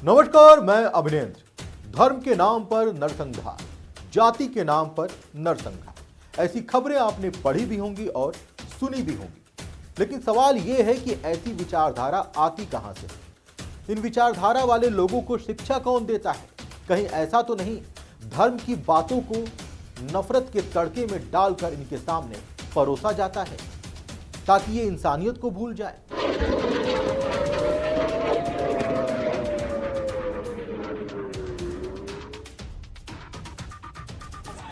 नमस्कार, मैं अभिनेंद्र। धर्म के नाम पर नरसंहार, जाति के नाम पर नरसंहार, ऐसी खबरें आपने पढ़ी भी होंगी और सुनी भी होंगी। लेकिन सवाल यह है कि ऐसी विचारधारा आती कहां से? इन विचारधारा वाले लोगों को शिक्षा कौन देता है? कहीं ऐसा तो नहीं धर्म की बातों को नफरत के तड़के में डालकर इनके सामने परोसा जाता है ताकि ये इंसानियत को भूल जाए?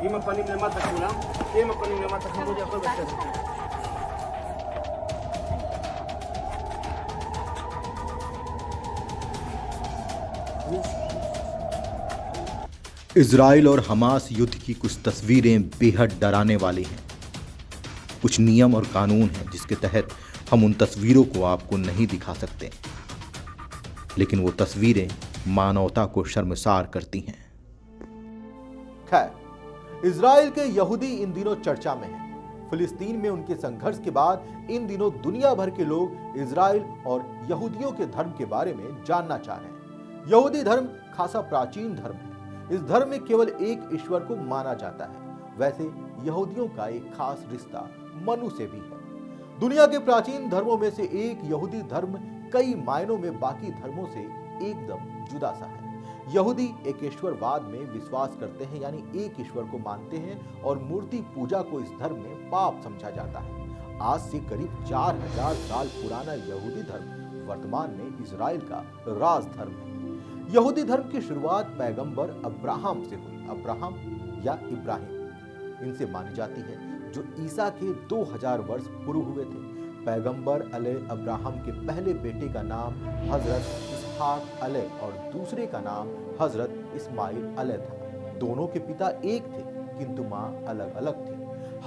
Ini paling lemah tak pulang. Ini paling lemah tak sembuh apa betul. Israel और हमास युद्ध की कुछ तस्वीरें बेहद डराने वाली हैं। कुछ नियम और कानून हैं जिसके तहत हम उन तस्वीरों को आपको नहीं दिखा सकते, लेकिन वो तस्वीरें मानवता को शर्मसार करती हैं। खैर, इजराइल के यहूदी इन दिनों चर्चा में हैं। फिलिस्तीन में उनके संघर्ष के बाद इन दिनों दुनिया भर के लोग इजराइल और यहूदियों के धर्म के बारे में जानना चाह रहे हैं। यहूदी धर्म खासा प्राचीन धर्म है। इस धर्म में केवल एक ईश्वर को माना जाता है। वैसे यहूदियों का एक खास रिश्ता मनु से भी है। दुनिया के प्राचीन धर्मों में से एक यहूदी धर्म कई मायनों में बाकी धर्मों से एकदम जुदा सा है। यहूदी एकेश्वरवाद में विश्वास करते हैं, यानी एक ईश्वर को मानते हैं और मूर्ति पूजा को इस धर्म में पाप समझा जाता है। आज से करीब 4000 साल पुराना यहूदी धर्म वर्तमान में इजराइल का राज धर्म है। यहूदी धर्म की शुरुआत पैगंबर अब्राहम से हुई। अब्राहम या इब्राहिम इनसे मानी जाती है, जो ईसा के 2000 वर्ष पूर्व हुए थे। पैगंबर अलैह अब्राहम के पहले बेटे का नाम हजरत इसहाक अलैह और दूसरे का नाम हजरत इस्माइल अलैह था। दोनों के पिता एक थे, किंतु माँ अलग अलग थी।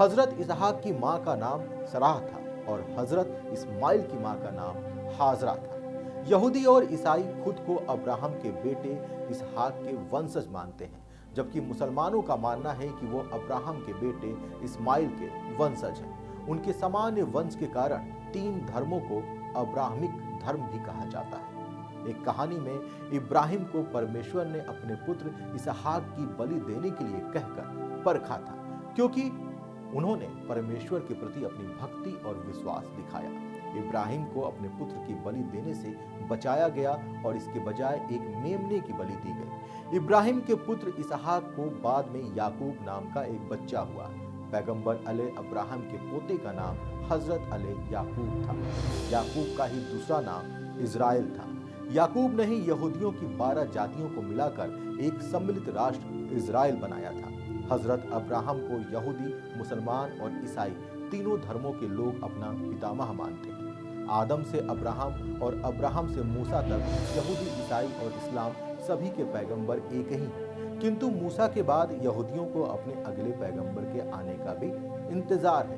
हजरत इसहाक की माँ का नाम सराह था और हजरत इस्माइल की माँ का नाम हाजरा था। यहूदी और ईसाई खुद को अब्राहम के बेटे इसहाक के वंशज मानते हैं, जबकि मुसलमानों का मानना है कि वो अब्राहम के बेटे इस्माइल के वंशज हैं। उनके सामान्य वंश के कारण 3 धर्मों को अब्राहमिक धर्म भी कहा जाता है। एक कहानी में इब्राहिम को परमेश्वर ने अपने पुत्र इसहाक की बलि देने के लिए कहकर परखा था, क्योंकि उन्होंने परमेश्वर के प्रति अपनी भक्ति और विश्वास दिखाया। इब्राहिम को अपने पुत्र की बलि देने से बचाया गया और इसके बजाय एक मेमने की बलि दी गई। इब्राहिम के पुत्र इसहाक को बाद में याकूब नाम का एक बच्चा हुआ। पैगंबर अलैह अब्राहम के पोते का नाम हजरत अलैह याकूब था। याकूब का ही दूसरा नाम इजराइल था। याकूब ने ही यहूदियों की 12 जातियों को मिलाकर एक सम्मिलित राष्ट्र इजराइल बनाया था। हजरत अब्राहम को यहूदी, मुसलमान और ईसाई तीनों धर्मों के लोग अपना पितामह मानते हैं। आदम से अब्राहम और अब्राहम से मूसा तक यहूदी, ईसाई और इस्लाम सभी के पैगंबर एक ही हैं। किंतु मूसा के बाद यहूदियों को अपने अगले पैगंबर के आने का भी इंतजार है।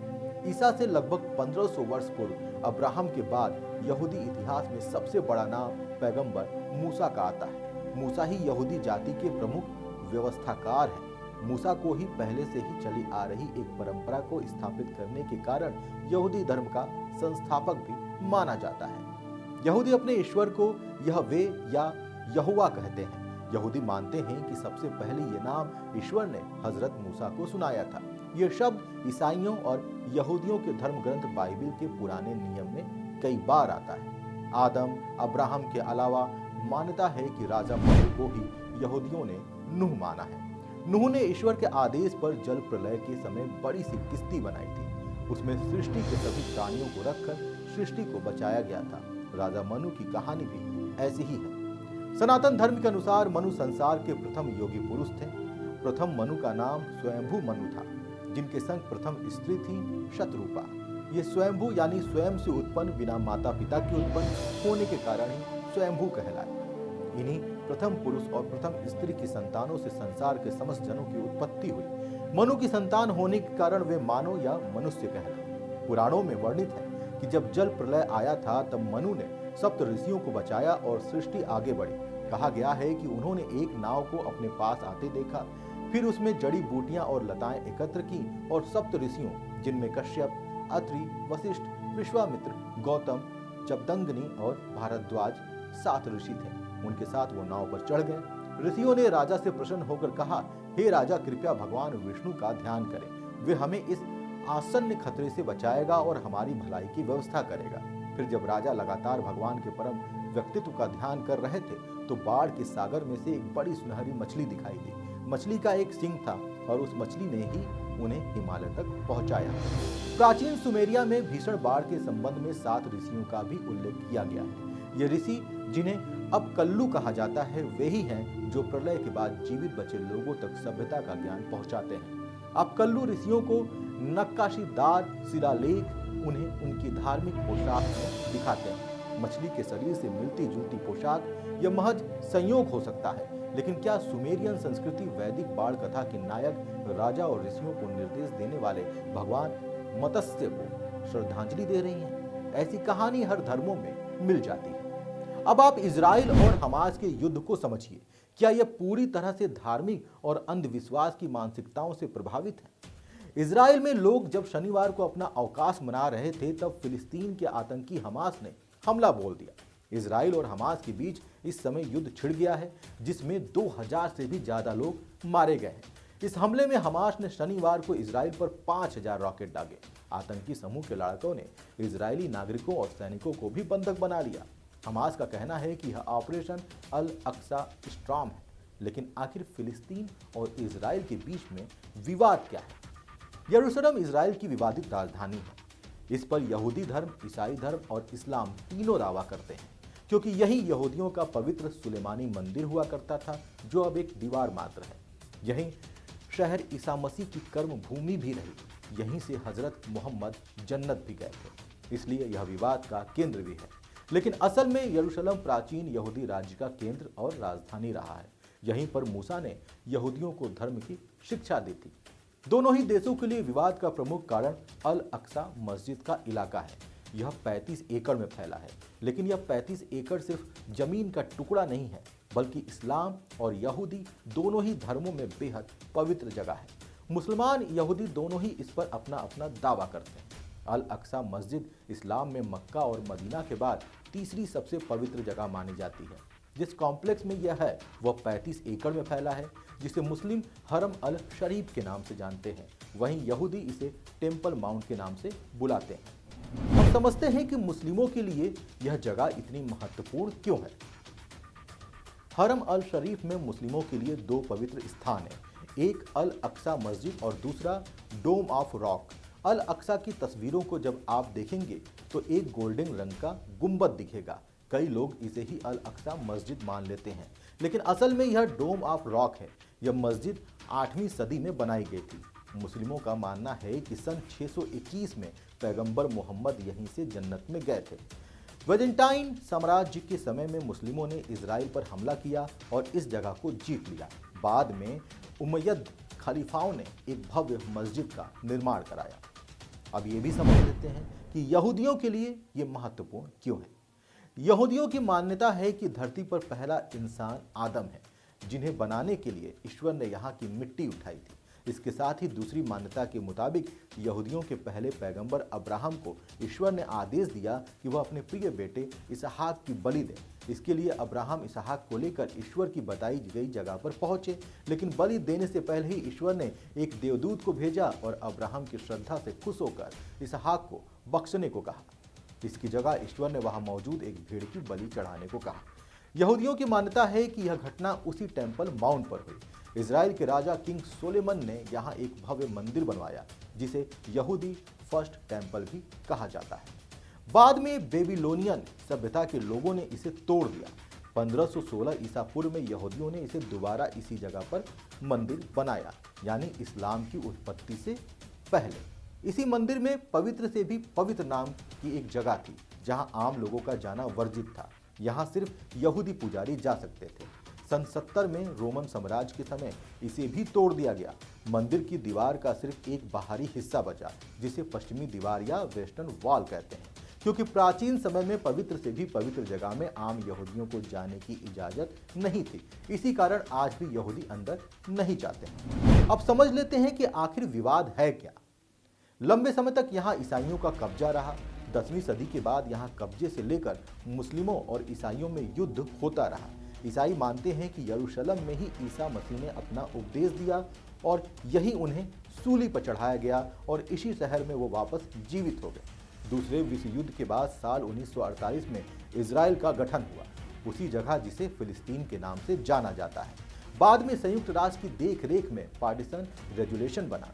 ईसा से लगभग 1500 वर्ष पूर्व अब्राहम के बाद यहूदी इतिहास में सबसे बड़ा नाम पैगंबर मूसा का आता है। मूसा ही यहूदी जाति के प्रमुख व्यवस्थाकार हैं। मूसा को ही पहले से ही चली आ रही एक परंपरा को स्थापित करने के कारण यहूदी धर्म का संस्थापक भी माना जाता है। यहूदी अपने ईश्वर को यहवे या यहोवा कहते हैं। यहूदी मानते हैं कि सबसे पहले ये नाम ईश्वर ने हजरत मूसा को सुनाया था। यह शब्द ईसाइयों और यहूदियों के धर्म ग्रंथ बाइबिल के पुराने नियम में कई बार आता है। आदम, अब्राहम के अलावा मान्यता है कि राजा मनु को ही यहूदियों ने नूह माना है। नूह ने ईश्वर के आदेश पर जल प्रलय के समय बड़ी सी किस्ती बनाई थी। उसमें सृष्टि के सभी प्राणियों को रखकर सृष्टि को बचाया गया था। राजा मनु की कहानी भी ऐसी ही है। सनातन धर्म के अनुसार मनु संसार के प्रथम योगी पुरुष थे। प्रथम मनु का नाम स्वयंभू मनु था, जिनके संग प्रथम स्त्री थी शतरूपा। ये स्वयंभू यानी स्वयं से उत्पन्न, बिना माता पिता के उत्पन्न होने के कारण ही स्वयंभू कहलाए। इन्हीं प्रथम पुरुष और प्रथम स्त्री की संतानों से संसार के समस्त जनों की उत्पत्ति हुई। मनु की संतान होने के कारण वे मानव या मनुष्य कहलाए। पुराणों में वर्णित है कि जब जल प्रलय आया था तब मनु ने सप्त ऋषियों को बचाया और सृष्टि आगे बढ़ी। कहा गया है कि उन्होंने एक नाव को अपने पास आते देखा, फिर उसमें जड़ी बूटियां और लताएं एकत्र की और सप्त ऋषियों, जिनमें कश्यप, अत्रि, वशिष्ठ, विश्वामित्र, गौतम, जमदग्नि और भारद्वाज 7 ऋषि थे, उनके साथ वो नाव पर चढ़ गए। ऋषियों ने राजा से प्रसन्न होकर कहा, हे राजा, कृपया भगवान विष्णु का ध्यान करें, वे हमें इस आसन्न खतरे से बचाएगा और हमारी भलाई की व्यवस्था करेगा। फिर जब राजा लगातार भगवान के परम व्यक्तित्व का ध्यान कर रहे थे तो बाढ़ के सागर में से एक बड़ी सुनहरी मछली दिखाई दी। मछली का एक सिंग था और उस मछली ने ही उन्हें हिमालय तक पहुंचाया। प्राचीन सुमेरिया में भीषण बाढ़ के संबंध में 7 ऋषियों का भी उल्लेख किया गया है। ये ऋषि, जिन्हें अब कल्लू कहा जाता है, वे ही हैं जो प्रलय के बाद जीवित बचे लोगों तक सभ्यता का ज्ञान पहुंचाते हैं। अब कल्लू ऋषियों को नक्काशीदार शिलालेख उन्हें उनकी धार्मिक पोशाक में दिखाते हैं। मछली के शरीर से मिलती जुलती पोशाक यह महज संयोग हो सकता है, लेकिन क्या सुमेरियन संस्कृति वैदिक बाण कथा के नायक राजा और ऋषियों को निर्देश देने वाले भगवान मत्स्य को श्रद्धांजलि दे रही है? ऐसी कहानी हर धर्मों में मिल जाती है। अब आप इजराइल और हमास के युद्ध को समझिए। क्या यह पूरी तरह से धार्मिक और अंधविश्वास की मानसिकताओं से प्रभावित है? इजराइल में लोग जब शनिवार को अपना अवकाश मना रहे थे तब फिलिस्तीन के आतंकी हमास ने हमला बोल दिया। इजराइल और हमास के बीच इस समय युद्ध छिड़ गया है, जिसमें 2000 से भी ज्यादा लोग मारे गए हैं। इस हमले में हमास ने शनिवार को इजराइल पर 5000 रॉकेट दागे। आतंकी समूह के लड़ाकों ने इजरायली नागरिकों और सैनिकों को भी बंधक बना लिया। हमास का कहना है कि यह ऑपरेशन अल अक्सा स्टॉर्म है, लेकिन आखिर फिलिस्तीन और इजराइल के बीच में विवाद क्या है? यरूशलेम इजराइल की विवादित राजधानी है। इस पर यहूदी धर्म, ईसाई धर्म और इस्लाम तीनों दावा करते हैं, क्योंकि यही यहूदियों का पवित्र सुलेमानी मंदिर हुआ करता था, जो अब एक दीवार मात्र है। यही शहर ईसा मसीह की कर्म भूमि भी रही। यहीं से हजरत मोहम्मद जन्नत भी गए थे, इसलिए यह विवाद का केंद्र भी है। लेकिन असल में यरूशलेम प्राचीन यहूदी राज्य का केंद्र और राजधानी रहा है। यहीं पर मूसा ने यहूदियों को धर्म की शिक्षा दी थी। दोनों ही देशों के लिए विवाद का प्रमुख कारण अल अक्सा मस्जिद का इलाका है। यह 35 एकड़ में फैला है, लेकिन यह 35 एकड़ सिर्फ जमीन का टुकड़ा नहीं है, बल्कि इस्लाम और यहूदी दोनों ही धर्मों में बेहद पवित्र जगह है। मुसलमान यहूदी दोनों ही इस पर अपना अपना दावा करते हैं। अल अक्सा मस्जिद इस्लाम में मक्का और मदीना के बाद तीसरी सबसे पवित्र जगह मानी जाती है। जिस कॉम्प्लेक्स में यह है वह 35 एकड़ में फैला है, जिसे मुस्लिम हरम अल शरीफ के नाम से जानते हैं। वहीं यहूदी इसे टेम्पल माउंट के नाम से बुलाते हैं। हम समझते हैं कि मुस्लिमों के लिए यह जगह इतनी महत्वपूर्ण क्यों है। हरम अल शरीफ में मुस्लिमों के लिए 2 पवित्र स्थान हैं, एक अल अक्सा मस्जिद और दूसरा डोम ऑफ रॉक। अल अक्सा की तस्वीरों को जब आप देखेंगे तो एक गोल्डन रंग का गुंबद दिखेगा। कई लोग इसे ही अल अक्सा मस्जिद मान लेते हैं, लेकिन असल में यह डोम ऑफ रॉक है। यह मस्जिद 8वीं सदी में बनाई गई थी। मुस्लिमों का मानना है कि सन 621 में पैगंबर मोहम्मद यहीं से जन्नत में गए थे। वेजेंटाइन साम्राज्य के समय में मुस्लिमों ने इजराइल पर हमला किया और इस जगह को जीत लिया। बाद में उमय्यद खलीफाओं ने एक भव्य मस्जिद का निर्माण कराया। अब ये भी समझ लेते हैं कि यहूदियों के लिए ये महत्वपूर्ण क्यों है। यहूदियों की मान्यता है कि धरती पर पहला इंसान आदम है, जिन्हें बनाने के लिए ईश्वर ने यहाँ की मिट्टी उठाई थी। इसके साथ ही दूसरी मान्यता के मुताबिक यहूदियों के पहले पैगंबर अब्राहम को ईश्वर ने आदेश दिया कि वह अपने प्रिय बेटे इसहाक की बलि दे। इसके लिए अब्राहम इसहाक को लेकर ईश्वर की बताई गई जगह पर पहुंचे, लेकिन बलि देने से पहले ही ईश्वर ने एक देवदूत को भेजा और अब्राहम की श्रद्धा से खुश होकर इसहाक को बख्शने को कहा। इसकी जगह ईश्वर ने वहां मौजूद एक भेड़ की बलि चढ़ाने को कहा। यहूदियों की मान्यता है कि यह घटना उसी टेम्पल माउंट पर हुई। इजराइल के राजा किंग सोलेमन ने यहाँ एक भव्य मंदिर बनवाया, जिसे यहूदी फर्स्ट टेम्पल भी कहा जाता है। बाद में बेबीलोनियन सभ्यता के लोगों ने इसे तोड़ दिया। 1516 ईसा पूर्व में यहूदियों ने इसे दोबारा इसी जगह पर मंदिर बनाया, यानी इस्लाम की उत्पत्ति से पहले। इसी मंदिर में पवित्र से भी पवित्र नाम की एक जगह थी, जहां आम लोगों का जाना वर्जित था। यहां सिर्फ यहूदी पुजारी जा सकते थे। सन 70 में रोमन साम्राज्य के समय इसे भी तोड़ दिया गया। मंदिर की दीवार का सिर्फ एक बाहरी हिस्सा बचा, जिसे पश्चिमी दीवार या वेस्टर्न वॉल कहते हैं, क्योंकि प्राचीन समय में पवित्र से भी पवित्र जगह में आम यहूदियों को जाने की इजाजत नहीं थी। इसी कारण आज भी यहूदी अंदर नहीं जाते हैं। अब समझ लेते हैं कि आखिर विवाद है क्या। लंबे समय तक यहाँ ईसाइयों का कब्जा रहा। 10वीं सदी के बाद यहाँ कब्जे से लेकर मुस्लिमों और ईसाइयों में युद्ध होता रहा। ईसाई मानते हैं कि यरूशलेम में ही ईसा मसीह ने अपना उपदेश दिया और यही उन्हें सूली पर चढ़ाया गया और इसी शहर में वो वापस जीवित हो गए। दूसरे विश्व युद्ध के बाद साल 1948 में इजराइल का गठन हुआ, उसी जगह जिसे फिलिस्तीन के नाम से जाना जाता है। बाद में संयुक्त राष्ट्र की देखरेख में पार्टीशन रेजुलेशन बना,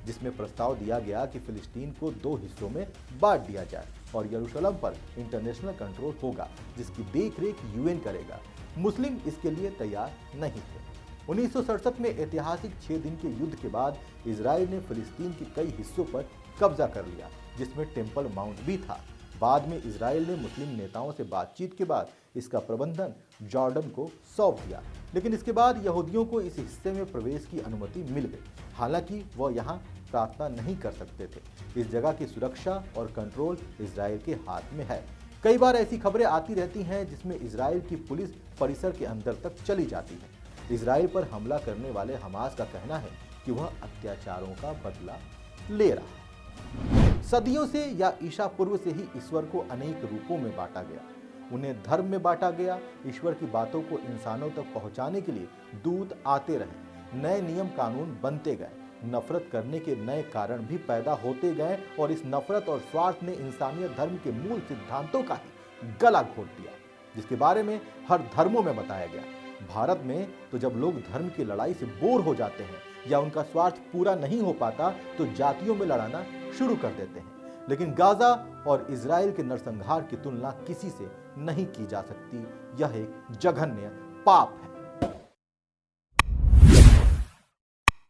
जिसमें प्रस्ताव दिया गया कि फिलिस्तीन को 2 हिस्सों में बांट दिया जाए और यरूशलेम पर इंटरनेशनल कंट्रोल होगा, जिसकी देखरेख यूएन करेगा। मुस्लिम इसके लिए तैयार नहीं थे। 1967 में ऐतिहासिक 6 दिन के युद्ध के बाद इजराइल ने फिलिस्तीन के कई हिस्सों पर कब्जा कर लिया, जिसमें टेम्पल माउंट भी था। बाद में इजराइल ने मुस्लिम नेताओं से बातचीत के बाद इसका प्रबंधन जॉर्डन को सौंप दिया, लेकिन इसके बाद यहूदियों को इस हिस्से में प्रवेश की अनुमति मिल गई। हालांकि वह यहाँ प्रार्थना नहीं कर सकते थे। इस जगह की सुरक्षा और कंट्रोल इजराइल के हाथ में है। कई बार ऐसी खबरें आती रहती हैं जिसमें इजराइल की पुलिस परिसर के अंदर तक चली जाती है। इजराइल पर हमला करने वाले हमास का कहना है कि वह अत्याचारों का बदला ले रहा है। सदियों से या ईसा पूर्व से ही ईश्वर को अनेक रूपों में बांटा गया। उन्हें धर्म में बांटा गया। ईश्वर की बातों को इंसानों तक पहुंचाने के लिए दूत आते रहे, नए नियम कानून बनते गए, नफरत करने के नए कारण भी पैदा होते गए और इस नफरत और स्वार्थ ने इंसानियत धर्म के मूल सिद्धांतों का ही गला घोट दिया, जिसके बारे में हर धर्मों में बताया गया। भारत में तो जब लोग धर्म की लड़ाई से बोर हो जाते हैं या उनका स्वार्थ पूरा नहीं हो पाता तो जातियों में लड़ाना शुरू कर देते हैं। लेकिन गाजा और इजराइल के नरसंहार की तुलना किसी से नहीं की जा सकती। यह एक जघन्य पाप है।